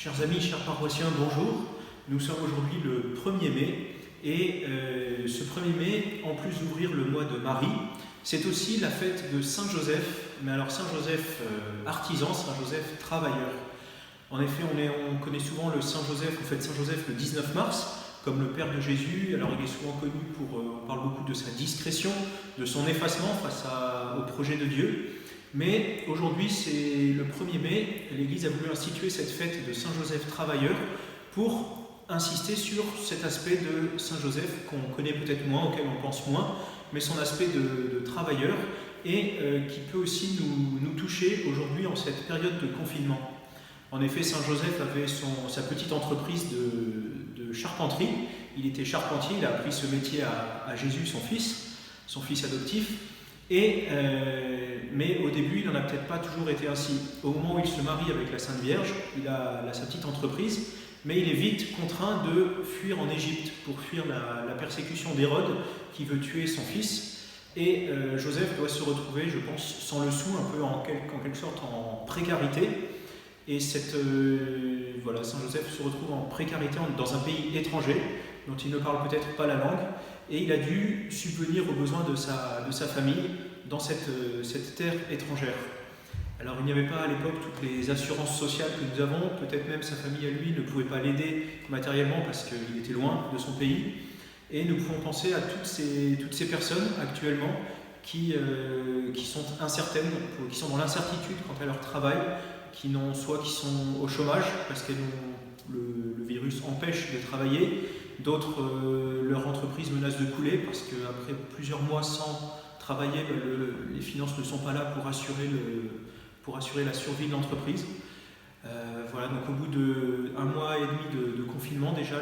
Chers amis, chers paroissiens, bonjour. Nous sommes aujourd'hui le 1er mai et ce 1er mai, en plus d'ouvrir le mois de Marie, c'est aussi la fête de Saint Joseph, mais alors Saint Joseph artisan, Saint Joseph travailleur. En effet, on connaît souvent le Saint Joseph, on fête Saint Joseph le 19 mars, comme le Père de Jésus. Alors il est souvent connu on parle beaucoup de sa discrétion, de son effacement face au projet de Dieu. Mais aujourd'hui, c'est le 1er mai, l'Église a voulu instituer cette fête de Saint Joseph travailleur pour insister sur cet aspect de Saint Joseph qu'on connaît peut-être moins, auquel on pense moins, mais son aspect de travailleur et qui peut aussi nous toucher aujourd'hui en cette période de confinement. En effet, Saint Joseph avait sa petite entreprise de charpenterie. Il était charpentier, il a appris ce métier à Jésus, son fils adoptif. Mais au début, il n'en a peut-être pas toujours été ainsi. Au moment où il se marie avec la Sainte Vierge, il a sa petite entreprise, mais il est vite contraint de fuir en Égypte pour fuir la persécution d'Hérode qui veut tuer son fils. Et Joseph doit se retrouver, je pense, sans le sou, un peu en quelque sorte en précarité. Et Saint Joseph se retrouve en précarité dans un pays étranger dont il ne parle peut-être pas la langue, et il a dû subvenir aux besoins de sa famille dans cette terre étrangère. Alors il n'y avait pas à l'époque toutes les assurances sociales que nous avons, peut-être même sa famille à lui ne pouvait pas l'aider matériellement parce qu'il était loin de son pays, et nous pouvons penser à toutes ces personnes actuellement qui sont incertaines, qui sont dans l'incertitude quant à leur travail, qui sont au chômage parce que le virus empêche de travailler, d'autres, leur entreprise menace de couler parce qu'après plusieurs mois sans travailler, les finances ne sont pas là pour assurer la survie de l'entreprise. Donc au bout d'1 mois et demi de confinement, déjà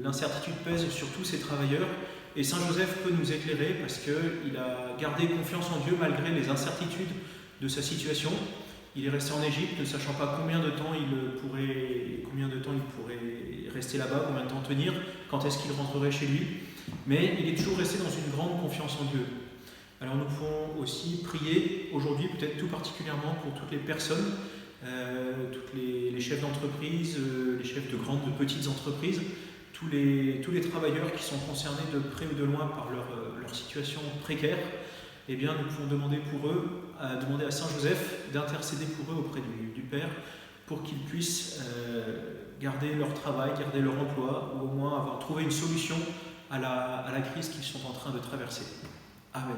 l'incertitude pèse sur tous ces travailleurs, et Saint Joseph peut nous éclairer parce qu'il a gardé confiance en Dieu malgré les incertitudes de sa situation. Il est resté en Égypte, ne sachant pas combien de temps il pourrait rester là-bas, combien de temps tenir, quand est-ce qu'il rentrerait chez lui. Mais il est toujours resté dans une grande confiance en Dieu. Alors nous pouvons aussi prier aujourd'hui, peut-être tout particulièrement pour toutes les personnes, tous les chefs d'entreprise, les chefs de grandes, de petites entreprises, tous les travailleurs qui sont concernés de près ou de loin par leur situation précaire. Eh bien, nous pouvons demander à Saint Joseph d'intercéder pour eux auprès du Père pour qu'ils puissent garder leur travail, garder leur emploi, ou au moins avoir trouvé une solution à la crise qu'ils sont en train de traverser. Amen.